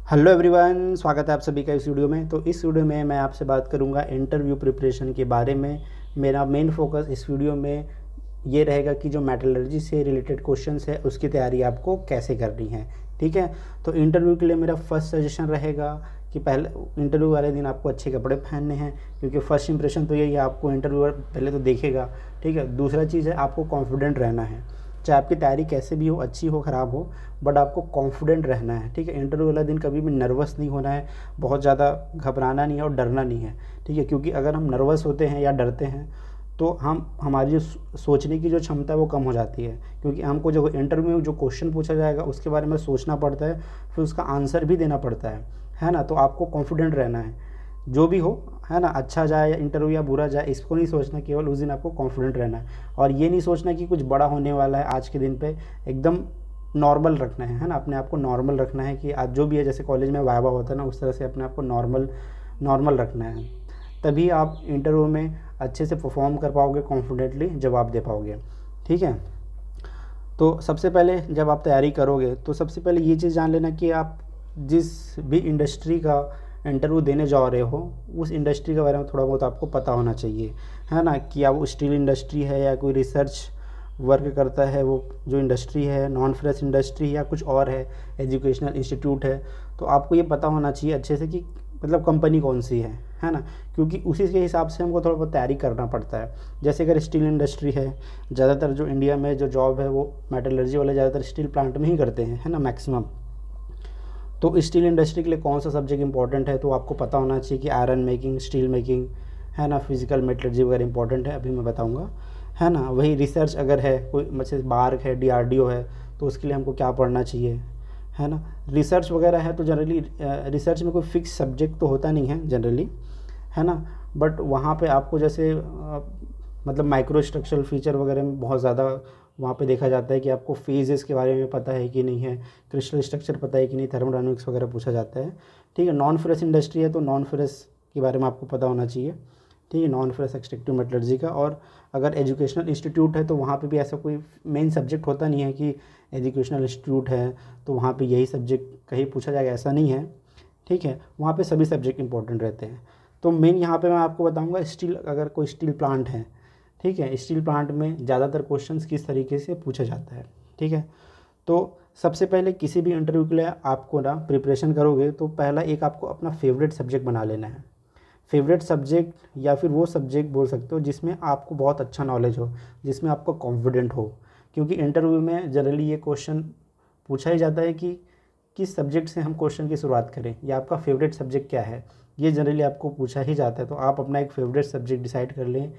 Hello everyone, स्वागत है आप सभी का इस वीडियो में। तो इस वीडियो में मैं आपसे बात करूंगा इंटरव्यू प्रिपरेशन के बारे में। मेरा मेन फोकस इस वीडियो में ये रहेगा कि जो मेटलर्जी से रिलेटेड क्वेश्चंस है उसकी तैयारी आपको कैसे करनी है। ठीक है, तो इंटरव्यू के लिए मेरा फर्स्ट सजेशन रहेगा कि पहले इंटरव्यू वाले दिन आपको अच्छे कपड़े पहनने हैं, क्योंकि फर्स्ट इंप्रेशन तो यही है, आपको इंटरव्यूअर पहले तो देखेगा। ठीक है, दूसरा चीज़ है आपको कॉन्फिडेंट रहना है। चाहे आपकी तैयारी कैसे भी हो, अच्छी हो ख़राब हो, बट आपको कॉन्फिडेंट रहना है। ठीक है, इंटरव्यू वाला दिन कभी भी नर्वस नहीं होना है, बहुत ज़्यादा घबराना नहीं है और डरना नहीं है। ठीक है, क्योंकि अगर हम नर्वस होते हैं या डरते हैं तो हम हमारी जो सोचने की जो क्षमता है वो कम हो जाती है, क्योंकि हमको जो इंटरव्यू में जो क्वेश्चन पूछा जाएगा उसके बारे में सोचना पड़ता है, फिर उसका आंसर भी देना पड़ता है ना। तो आपको कॉन्फिडेंट रहना है, जो भी हो, है ना। अच्छा जाए या इंटरव्यू या बुरा जाए, इसको नहीं सोचना, केवल उस दिन आपको कॉन्फिडेंट रहना है। और ये नहीं सोचना कि कुछ बड़ा होने वाला है आज के दिन पे। एकदम नॉर्मल रखना है ना, अपने आप को नॉर्मल रखना है कि आज जो भी है, जैसे कॉलेज में वाइवा होता है ना, उस तरह से अपने आप को नॉर्मल नॉर्मल रखना है। तभी आप इंटरव्यू में अच्छे से परफॉर्म कर पाओगे, कॉन्फिडेंटली जवाब दे पाओगे। ठीक है, तो सबसे पहले जब आप तैयारी करोगे तो सबसे पहले ये चीज़ जान लेना कि आप जिस भी इंडस्ट्री का इंटरव्यू देने जा रहे हो उस इंडस्ट्री के बारे में थोड़ा बहुत आपको पता होना चाहिए, है ना। कि आप स्टील इंडस्ट्री है या कोई रिसर्च वर्क करता है, वो जो इंडस्ट्री है नॉन फेरस इंडस्ट्री या कुछ और है, एजुकेशनल इंस्टीट्यूट है। तो आपको ये पता होना चाहिए अच्छे से कि मतलब कंपनी कौन सी है ना। क्योंकि उसी के हिसाब से हमको थोड़ा बहुत तैयारी करना पड़ता है। जैसे अगर स्टील इंडस्ट्री है, ज़्यादातर जो इंडिया में जो जॉब है वो मेटलर्जी वाले ज़्यादातर स्टील प्लांट में ही करते हैं, है ना, मैक्सिमम। तो स्टील इंडस्ट्री के लिए कौन सा सब्जेक्ट इंपॉर्टेंट है, तो आपको पता होना चाहिए कि आयरन मेकिंग, स्टील मेकिंग, है ना, फिजिकल मेटलर्जी वगैरह इंपॉर्टेंट है, अभी मैं बताऊंगा, है ना। वही रिसर्च अगर है, कोई मतलब बार्क है, डीआरडीओ है, तो उसके लिए हमको क्या पढ़ना चाहिए, है ना। रिसर्च वगैरह है तो जनरली रिसर्च में कोई फिक्स सब्जेक्ट तो होता नहीं है जनरली, है ना। बट वहाँ पे आपको जैसे मतलब माइक्रो स्ट्रक्चरल फीचर वगैरह में बहुत ज़्यादा वहाँ पे देखा जाता है कि आपको फेजेस के बारे में पता है कि नहीं है, क्रिस्टल स्ट्रक्चर पता है कि नहीं, थर्मोडायनामिक्स वगैरह पूछा जाता है। ठीक है, नॉन फेरस इंडस्ट्री है तो नॉन फेरस के बारे में आपको पता होना चाहिए। ठीक है, नॉन फेरस एक्सट्रैक्टिव मेटलर्जी का। और अगर एजुकेशनल इंस्टीट्यूट है तो वहाँ पे भी ऐसा कोई मेन सब्जेक्ट होता नहीं है कि एजुकेशनल इंस्टीट्यूट है तो वहाँ पे यही सब्जेक्ट कहीं पूछा जाएगा, ऐसा नहीं है। ठीक है, वहाँ पे सभी सब्जेक्ट इंपॉर्टेंट रहते हैं। तो मेन यहाँ पे मैं आपको बताऊँगा स्टील, अगर कोई स्टील प्लांट है, ठीक है, स्टील प्लांट में ज़्यादातर क्वेश्चंस किस तरीके से पूछा जाता है। ठीक है, तो सबसे पहले किसी भी इंटरव्यू के लिए आपको ना प्रिपरेशन करोगे तो पहला एक आपको अपना फेवरेट सब्जेक्ट बना लेना है। फेवरेट सब्जेक्ट या फिर वो सब्जेक्ट बोल सकते हो जिसमें आपको बहुत अच्छा नॉलेज हो, जिसमें आपको कॉन्फिडेंट हो। क्योंकि इंटरव्यू में जनरली ये क्वेश्चन पूछा ही जाता है कि किस सब्जेक्ट से हम क्वेश्चन की शुरुआत करें या आपका फेवरेट सब्जेक्ट क्या है, ये जनरली आपको पूछा ही जाता है। तो आप अपना एक फेवरेट सब्जेक्ट डिसाइड कर लें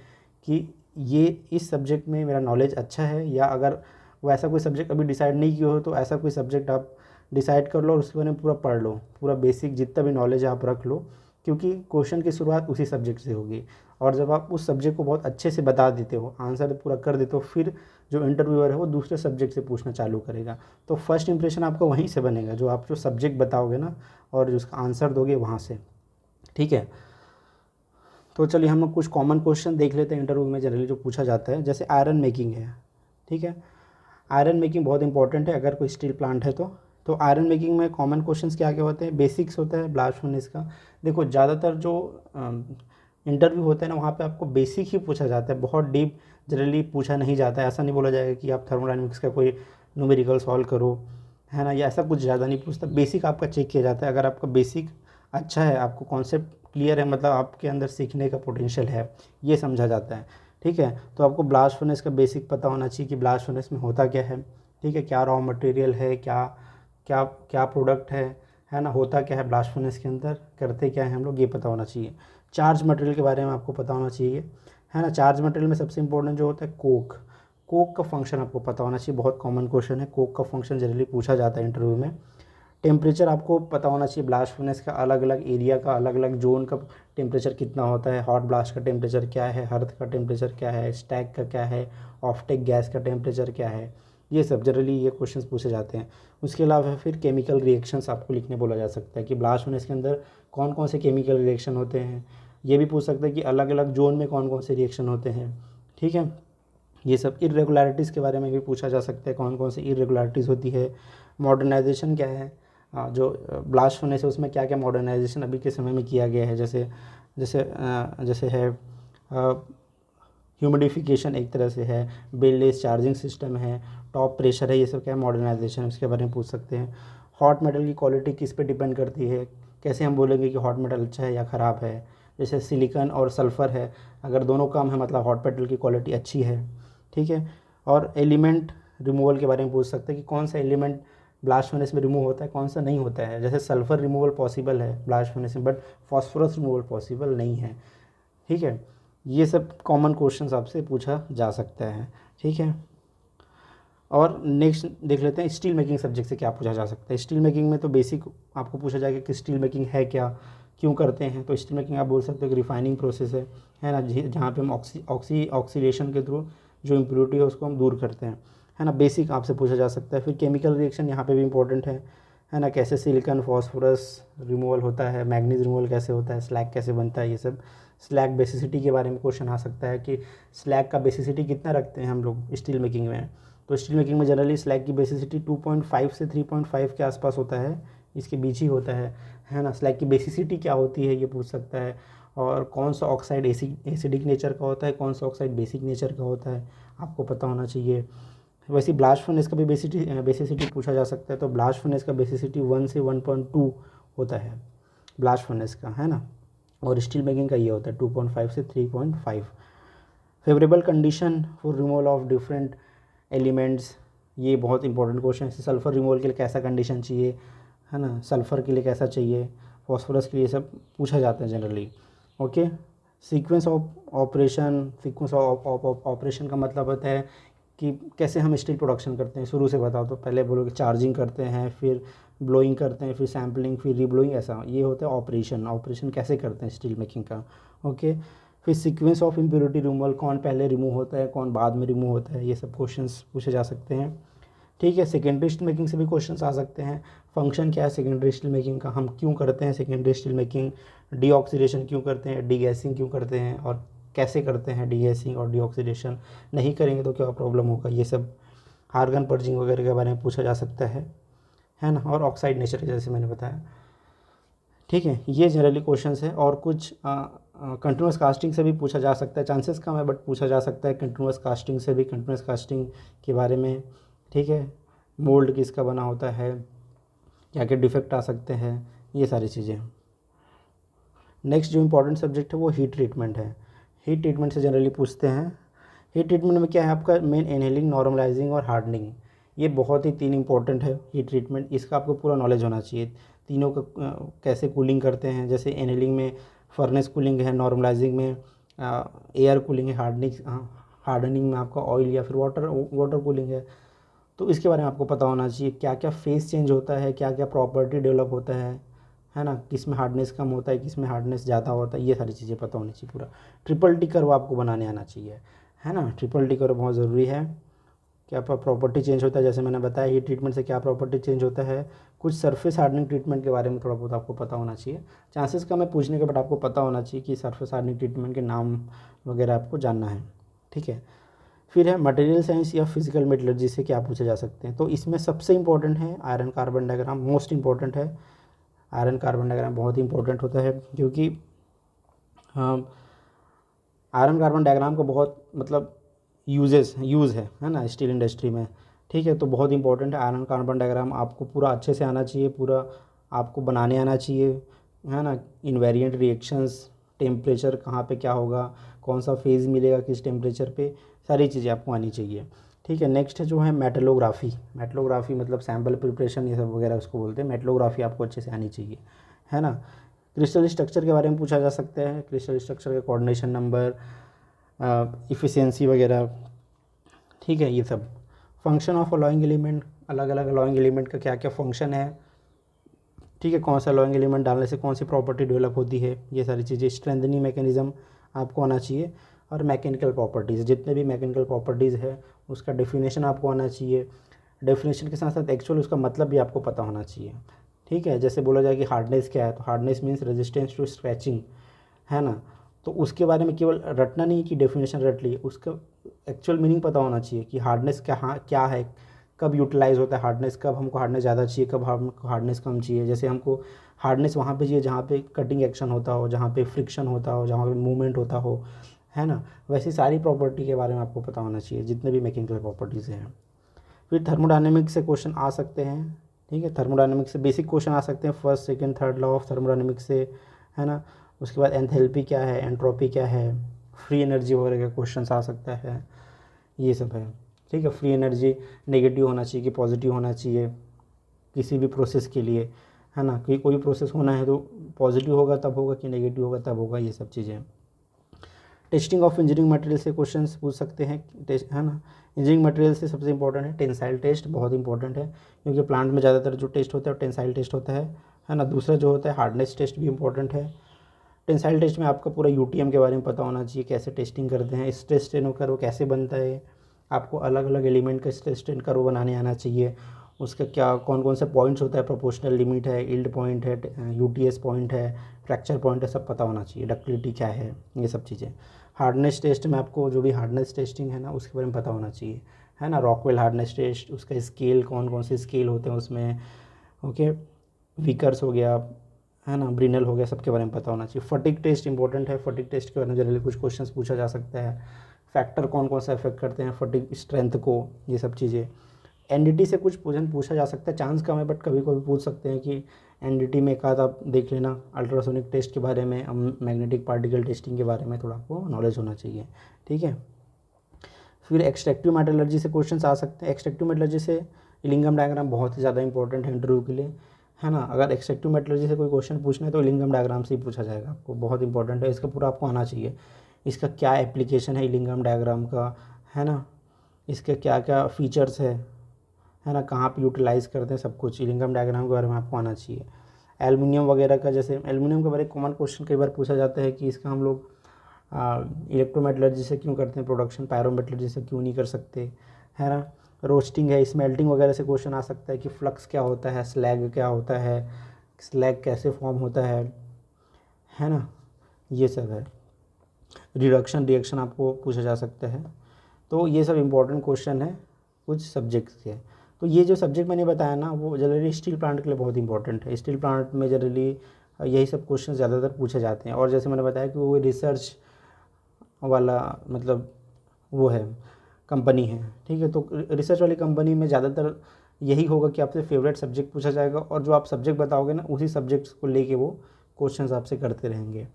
कि ये इस सब्जेक्ट में मेरा नॉलेज अच्छा है, या अगर वैसा कोई सब्जेक्ट अभी डिसाइड नहीं किया हो तो ऐसा कोई सब्जेक्ट आप डिसाइड कर लो और उसके बारे में पूरा पढ़ लो, पूरा बेसिक जितना भी नॉलेज है आप रख लो। क्योंकि क्वेश्चन की शुरुआत उसी सब्जेक्ट से होगी, और जब आप उस सब्जेक्ट को बहुत अच्छे से बता देते हो, आंसर पूरा कर देते हो, फिर जो इंटरव्यूअर है वो दूसरे सब्जेक्ट से पूछना चालू करेगा। तो फर्स्ट इंप्रेशन आपका वहीं से बनेगा, जो आप जो सब्जेक्ट बताओगे ना और जो उसका आंसर दोगे वहाँ से। ठीक है, तो चलिए हम लोग कुछ कॉमन क्वेश्चन देख लेते हैं इंटरव्यू में जनरली जो पूछा जाता है। जैसे आयरन मेकिंग है, ठीक है, आयरन मेकिंग बहुत इंपॉर्टेंट है अगर कोई स्टील प्लांट है तो आयरन मेकिंग में कॉमन क्वेश्चंस क्या क्या होते हैं। बेसिक्स होता है ब्लास्ट फर्नेस का। देखो ज़्यादातर जो इंटरव्यू होते हैं ना वहाँ पे आपको बेसिक ही पूछा जाता है, बहुत डीप जनरली पूछा नहीं जाता है। ऐसा नहीं बोला जाएगा कि आप थर्मोडायनेमिक्स का कोई न्यूमेरिकल सॉल्व करो, है ना, या ऐसा कुछ ज़्यादा नहीं पूछता। बेसिक आपका चेक किया जाता है। अगर आपका बेसिक अच्छा है, आपको कॉन्सेप्ट क्लियर है, मतलब आपके अंदर सीखने का पोटेंशियल है, ये समझा जाता है। ठीक है, तो आपको ब्लास्ट फर्नेस का बेसिक पता होना चाहिए कि ब्लास्ट फर्नेस में होता क्या है। ठीक है, क्या रॉ मटेरियल है, क्या क्या क्या प्रोडक्ट है ना, होता क्या है ब्लास्ट फर्नेस के अंदर, करते क्या है हम लोग, ये पता होना चाहिए। चार्ज मटेरियल के बारे में आपको पता होना चाहिए, है ना। चार्ज मटेरियल में सबसे इंपॉर्टेंट जो होता है कोक, कोक का फंक्शन आपको पता होना चाहिए। बहुत कॉमन क्वेश्चन है, कोक का फंक्शन जनरली पूछा जाता है इंटरव्यू में। टेम्परेचर आपको पता होना चाहिए, ब्लास्ट फर्नेस का अलग अलग एरिया का, अलग अलग जोन का टेम्परेचर कितना होता है। हॉट ब्लास्ट का टेम्परेचर क्या है, हर्थ का टेम्परेचर क्या है, स्टैक का क्या है, ऑफ्टेक गैस का टेम्परेचर क्या है, ये सब जनरली ये क्वेश्चंस पूछे जाते हैं। उसके अलावा फिर केमिकल रिएक्शंस आपको लिखने बोला जा सकता है कि ब्लास्ट फर्नेस के अंदर कौन कौन से केमिकल रिएक्शन होते हैं। ये भी पूछ सकते हैं कि अलग अलग जोन में कौन कौन से रिएक्शन होते हैं। ठीक है, ये सब इरेगुलरिटीज़ के बारे में भी पूछा जा सकता है, कौन कौन सी इरेगुलरिटीज़ होती है, मॉडर्नाइजेशन क्या है, जो ब्लास्ट फर्नेस है उसमें क्या क्या मॉडर्नाइजेशन अभी के समय में किया गया है, जैसे जैसे जैसे है ह्यूमिडिफिकेशन एक तरह से है, बेललेस चार्जिंग सिस्टम है, टॉप प्रेशर है, ये सब क्या मॉडर्नाइजेशन है उसके बारे में पूछ सकते हैं। हॉट मेटल की क्वालिटी किस पे डिपेंड करती है, कैसे हम बोलेंगे कि हॉट मेटल अच्छा है या ख़राब है। जैसे सिलिकॉन और सल्फ़र है, अगर दोनों कम है मतलब हॉट मेटल की क्वालिटी अच्छी है, ठीक है। और एलिमेंट रिमूवल के बारे में पूछ सकते हैं कि कौन सा एलिमेंट ब्लास्ट फर्नेस में रिमूव होता है, कौन सा नहीं होता है। जैसे सल्फ़र रिमूवल पॉसिबल है ब्लास्ट फर्नेस में, बट फॉस्फोरस रिमूवल पॉसिबल नहीं है, ठीक है। ये सब कॉमन क्वेश्चंस आपसे पूछा जा सकता है, ठीक है। और नेक्स्ट देख लेते हैं स्टील मेकिंग सब्जेक्ट से क्या पूछा जा सकता है। स्टील मेकिंग में तो बेसिक आपको पूछा जाएगा कि स्टील मेकिंग है क्या, क्यों करते हैं। तो स्टील मेकिंग आप बोल सकते हो कि रिफाइनिंग प्रोसेस है ना, जहाँ पे हम ऑक्सीडेशन के थ्रू जो इम्प्योरिटी है उसको हम दूर करते हैं, है ना। बेसिक आपसे पूछा जा सकता है। फिर केमिकल रिएक्शन यहाँ पे भी इंपॉर्टेंट है ना, कैसे सिलिकॉन फॉस्फोरस रिमूवल होता है, मैग्नीज रिमूवल कैसे होता है, स्लैग कैसे बनता है, ये सब। स्लैग बेसिसिटी के बारे में क्वेश्चन आ सकता है कि स्लैग का बेसिसिटी कितना रखते हैं हम लोग स्टील मेकिंग में। तो स्टील मेकिंग में जनरली स्लैग की बेसिसिटी 2.5 से 3.5 के आसपास होता है, इसके बीच ही होता है ना। स्लैग की बेसिसिटी क्या होती है ये पूछ सकता है। और कौन सा ऑक्साइड एसिडिक नेचर का होता है, कौन सा ऑक्साइड बेसिक नेचर का होता है, आपको पता होना चाहिए। वैसे ब्लास्ट फर्नेस का भी बेसिसिटी पूछा जा सकता है। तो ब्लास्ट फर्नेस का बेसिसिटी 1 से 1.2 होता है ब्लास्ट फर्नेस का, है ना। और स्टील मेकिंग का ये होता है 2.5 से 3.5। Favourable condition for removal of different elements, ये बहुत इंपॉर्टेंट क्वेश्चन है। सल्फ़र रिमूवल के लिए कैसा कंडीशन चाहिए, है ना, सल्फ़र के लिए कैसा चाहिए, फॉस्फोरस के लिए, सब पूछा जाता है generally, okay. Sequence of operation, sequence of operation का मतलब होता है कि कैसे हम स्टील प्रोडक्शन करते हैं। शुरू से बताओ तो पहले बोलो कि चार्जिंग करते हैं, फिर ब्लोइंग करते हैं, फिर सैम्पलिंग, फिर रीब्लोइंग, ऐसा ये होता है ऑपरेशन कैसे करते हैं स्टील मेकिंग का, ओके। फिर सीक्वेंस ऑफ इम्प्योरिटी रिमूवल, कौन पहले रिमूव होता है, कौन बाद में रिमूव होता है, ये सब क्वेश्चंस पूछे जा सकते हैं, ठीक है। सेकेंडरी स्टील मेकिंग से भी क्वेश्चंस आ सकते हैं। फंक्शन क्या है सेकेंडरी स्टील मेकिंग का, हम क्यों करते हैं सेकेंडरी स्टील मेकिंग, डीऑक्सीडेशन क्यों करते हैं, डीगैसिंग क्यों करते हैं, और कैसे करते हैं डीगैसिंग और डीऑक्सीडेशन, नहीं करेंगे तो क्या प्रॉब्लम होगा, ये सब। आर्गन पर्जिंग वगैरह के बारे में पूछा जा सकता है ना। और ऑक्साइड नेचर जैसे मैंने बताया, ठीक है। ये जनरली क्वेश्चंस है। और कुछ कंटिन्यूस कास्टिंग से भी पूछा जा सकता है, चांसेस कम है बट पूछा जा सकता है कंटिन्यूस कास्टिंग से भी, कंटिन्यूस कास्टिंग के बारे में, ठीक है। मोल्ड किसका बना होता है, क्या क्या डिफेक्ट आ सकते हैं, ये सारी चीज़ें। नेक्स्ट जो इंपॉर्टेंट सब्जेक्ट है वो हीट ट्रीटमेंट है। हीट ट्रीटमेंट से जनरली पूछते हैं। हीट ट्रीटमेंट में क्या है आपका मेन, इनहेलिंग, नॉर्मलाइजिंग और हार्डनिंग। ये बहुत ही 3 इंपॉर्टेंट है हीट ट्रीटमेंट, इसका आपको पूरा नॉलेज होना चाहिए। तीनों का कैसे कूलिंग करते हैं, जैसे इनहेलिंग में फर्नेस कूलिंग है, नॉर्मलाइजिंग में एयर कूलिंग है, हार्डनिंग में आपका ऑयल या फिर वाटर कूलिंग है। तो इसके बारे में आपको पता होना चाहिए, क्या क्या फेस चेंज होता है, क्या क्या प्रॉपर्टी डेवलप होता है ना, किस में हार्डनेस कम होता है, किस में हार्डनेस ज़्यादा होता है, ये सारी चीज़ें पता होनी चाहिए पूरा। ट्रिपल टी कर्व आपको बनाने आना चाहिए, है ना। ट्रिपल टी कर्व बहुत ज़रूरी है। क्या प्रॉपर्टी चेंज होता है, जैसे मैंने बताया हीट ट्रीटमेंट से क्या प्रॉपर्टी चेंज होता है। कुछ सरफेस हार्डनिंग ट्रीटमेंट के बारे में थोड़ा बहुत आपको पता होना चाहिए। चांसेस कम है पूछने के, बट आपको पता होना चाहिए कि सरफेस हार्डनिंग ट्रीटमेंट के नाम वगैरह आपको जानना है, ठीक है। फिर है मटेरियल साइंस या फिजिकल मेटलर्जी से क्या पूछे जा सकते हैं। तो इसमें सबसे इंपॉर्टेंट है iron carbon diagram, most important है। आयरन कार्बन डायग्राम बहुत इंपॉर्टेंट होता है, क्योंकि आयरन कार्बन डायग्राम का बहुत मतलब यूज़ है ना स्टील इंडस्ट्री में, ठीक है। तो बहुत इंपॉर्टेंट है आयरन कार्बन डायग्राम, आपको पूरा अच्छे से आना चाहिए, पूरा आपको बनाने आना चाहिए, है ना। इनवेरिएंट रिएक्शंस, टेम्परेचर कहाँ पे क्या होगा, कौन सा फेज़ मिलेगा किस टेम्परेचर पे, सारी चीज़ें आपको आनी चाहिए, ठीक है। नेक्स्ट जो है मेटलोग्राफी। मेटलोग्राफी मतलब सैम्पल प्रिपरेशन, ये सब वगैरह उसको बोलते हैं। मेटलोग्राफी आपको अच्छे से आनी चाहिए, है ना। क्रिस्टल स्ट्रक्चर के बारे में पूछा जा सकता है, क्रिस्टल स्ट्रक्चर का कोऑर्डिनेशन नंबर, इफ़िशियंसी वगैरह, ठीक है। ये सब फंक्शन ऑफ अलॉइंग एलिमेंट, अलग अलग अलॉइंग एलिमेंट का क्या क्या फंक्शन है, ठीक है। कौन सा अलॉइंग एलिमेंट डालने से कौन सी प्रॉपर्टी डेवलप होती है, ये सारी चीज़ें। स्ट्रेंथनिंग मैकेनिज्म आपको आना चाहिए। और मैकेनिकल प्रॉपर्टीज़, जितने भी मैकेनिकल प्रॉपर्टीज़ है उसका डेफिनेशन आपको आना चाहिए। डेफिनेशन के साथ साथ एक्चुअल उसका मतलब भी आपको पता होना चाहिए, ठीक है। जैसे बोला जाए कि हार्डनेस क्या है, तो hardness means resistance to scratching, है ना। तो उसके बारे में केवल रटना नहीं कि डेफिनेशन रट ली, उसका एक्चुअल मीनिंग पता होना चाहिए कि हार्डनेस क्या, हाँ क्या है, कब यूटिलाइज़ होता है हार्डनेस, कब हमको हार्डनेस ज़्यादा चाहिए, कब हमको हार्डनेस कम चाहिए। जैसे हमको हार्डनेस वहाँ पे चाहिए जहाँ पे कटिंग एक्शन होता हो, जहाँ पे फ्रिक्शन होता हो, जहाँ पे मूवमेंट होता हो, है ना। वैसी सारी प्रॉपर्टी के बारे में आपको पता होना चाहिए, जितने भी मैकेनिकल प्रॉपर्टीज़ हैं। फिर थर्मोडायनेमिक्स से क्वेश्चन आ सकते हैं, ठीक है। थर्मोडायनेमिक्स से बेसिक क्वेश्चन आ सकते हैं, first second third law of thermodynamics से, है ना। उसके बाद एंथैल्पी क्या है, एंट्रोपी क्या है, फ्री एनर्जी वगैरह का क्वेश्चन आ सकता है, ये सब है, ठीक है। फ्री एनर्जी नेगेटिव होना चाहिए कि पॉजिटिव होना चाहिए किसी भी प्रोसेस के लिए, है ना। कोई प्रोसेस होना है तो पॉजिटिव होगा तब होगा कि नेगेटिव होगा तब होगा, ये सब चीज़ें। टेस्टिंग ऑफ इंजीनियरिंग मटेरियल से क्वेश्चंस पूछ सकते हैं, टेस्ट, है ना। इंजीनियरिंग मटेरियल से सबसे इंपॉर्टेंट है टेंसाइल टेस्ट, बहुत इंपॉर्टेंट है, क्योंकि प्लांट में ज़्यादातर जो टेस्ट होता है टेंसाइल टेस्ट होता है ना। दूसरा जो होता है हार्डनेस टेस्ट भी इंपॉर्टेंट है। टेंसाइल टेस्ट में आपका पूरा यूटीएम के बारे में पता होना चाहिए, कैसे टेस्टिंग करते हैं, स्ट्रेस स्ट्रेन कर्व कैसे बनता है, आपको अलग अलग एलिमेंट का स्ट्रेस स्ट्रेन कर्व बनाने आना चाहिए, उसका क्या कौन कौन से पॉइंट्स होता है, प्रोपोर्शनल लिमिट है, यील्ड पॉइंट है, यूटीएस पॉइंट है, फ्रैक्चर पॉइंट है, सब पता होना चाहिए, डक्टिलिटी क्या है, ये सब चीज़ें। हार्डनेस टेस्ट में आपको जो भी हार्डनेस टेस्टिंग है ना उसके बारे में पता होना चाहिए, है ना। रॉकवेल हार्डनेस टेस्ट, उसका स्केल कौन कौन से स्केल होते हैं उसमें, ओके। विकर्स हो गया, है ना, ब्रिनल हो गया, सबके बारे में पता होना चाहिए। फटिक टेस्ट इंपॉर्टेंट है, फटिक टेस्ट के बारे में जनरली कुछ क्वेश्चंस पूछा जा सकता है। फैक्टर कौन कौन सा इफेक्ट करते हैं फटिक स्ट्रेंथ को, ये सब चीज़ें। एनडीटी से कुछ क्वेश्चन पूछा जा सकता है, चांस कम है बट कभी कभी पूछ सकते हैं कि एनडीटी में एक आध आप देख लेना, अल्ट्रासोनिक टेस्ट के बारे में, मैग्नेटिक पार्टिकल टेस्टिंग के बारे में थोड़ा आपको नॉलेज होना चाहिए, ठीक है। फिर एक्सट्रैक्टिव मेटलर्जी से क्वेश्चन आ सकते हैं। एक्सट्रैक्टिव मेटलर्जी से इलिंगम डायग्राम बहुत ही ज़्यादा इंपॉर्टेंट है इंटरव्यू के लिए, है ना। अगर एक्सट्रैक्टिव मेटलर्जी से कोई क्वेश्चन पूछना है तो इलिंगम डायग्राम से ही पूछा जाएगा आपको, बहुत इंपॉर्टेंट है, इसका पूरा आपको आना चाहिए। इसका क्या एप्लीकेशन है इलिंगम डायग्राम का, है ना, इसके क्या क्या फीचर्स है ना, कहाँ पे यूटिलाइज़ करते हैं, सब कुछ इलिंगम डायग्राम के बारे में आपको आना चाहिए। एल्युमिनियम वगैरह का, जैसे एल्युमिनियम के बारे में कॉमन क्वेश्चन कई बार पूछा जाता है कि इसका हम लोग इलेक्ट्रोमेटलर्जी से क्यों करते हैं प्रोडक्शन, पायरोमेटलर्जी से क्यों नहीं कर सकते, है ना। रोस्टिंग है, स्मेल्टिंग वगैरह से क्वेश्चन आ सकता है कि फ्लक्स क्या होता है, स्लैग क्या होता है, स्लैग कैसे फॉर्म होता है ना, ये सब है। रिडक्शन रिएक्शन आपको पूछा जा सकता है। तो ये सब इंपॉर्टेंट क्वेश्चन है कुछ सब्जेक्ट्स के। तो ये जो सब्जेक्ट मैंने बताया ना वो जनरली स्टील प्लांट के लिए बहुत इंपॉर्टेंट है। स्टील प्लांट में जनरली यही सब क्वेश्चन ज़्यादातर पूछे जाते हैं। और जैसे मैंने बताया कि वो रिसर्च वाला मतलब वो है कंपनी है, ठीक है। तो रिसर्च वाली कंपनी में ज़्यादातर यही होगा कि आपसे फेवरेट सब्जेक्ट पूछा जाएगा और जो आप सब्जेक्ट बताओगे ना उसी सब्जेक्ट्स को लेके वो क्वेश्चंस आपसे करते रहेंगे,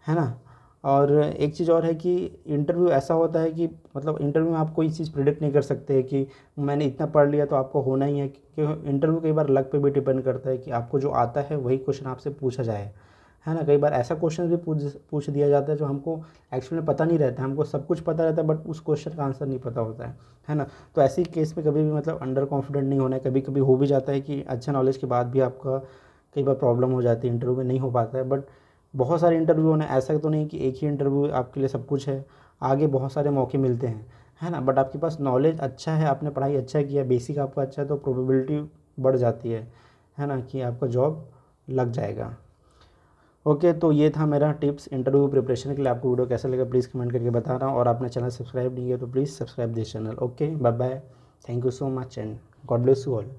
है ना। और एक चीज़ और है कि इंटरव्यू ऐसा होता है कि मतलब इंटरव्यू में आप कोई चीज़ प्रिडिक्ट नहीं कर सकते कि मैंने इतना पढ़ लिया तो आपको होना ही है, क्योंकि इंटरव्यू कई बार लक पे भी डिपेंड करता है कि आपको जो आता है वही क्वेश्चन आपसे पूछा जाए, है ना। कई बार ऐसा क्वेश्चन भी पूछ दिया जाता है जो हमको एक्चुअली पता नहीं रहता है, हमको सब कुछ पता रहता है बट उस क्वेश्चन का आंसर नहीं पता होता है ना। तो ऐसी केस में कभी भी मतलब अंडर कॉन्फिडेंट नहीं होना है। कभी कभी हो भी जाता है कि अच्छा नॉलेज के बाद भी आपका कई बार प्रॉब्लम हो जाती है, इंटरव्यू में नहीं हो पाता है। बट बहुत सारे इंटरव्यू होने, ऐसा तो नहीं कि एक ही इंटरव्यू आपके लिए सब कुछ है, आगे बहुत सारे मौके मिलते हैं, है ना। बट आपके पास नॉलेज अच्छा है, आपने पढ़ाई अच्छा किया, बेसिक आपका अच्छा है, तो प्रोबेबिलिटी बढ़ जाती है ना, कि आपका जॉब लग जाएगा। ओके, तो ये था मेरा टिप्स इंटरव्यू प्रिपरेशन के लिए। आपको वीडियो कैसा लगा प्लीज़ कमेंट करके बताना, और आपने चैनल सब्सक्राइब नहीं किया तो please subscribe this channel. Okay, bye bye, thank you so much and God bless you all.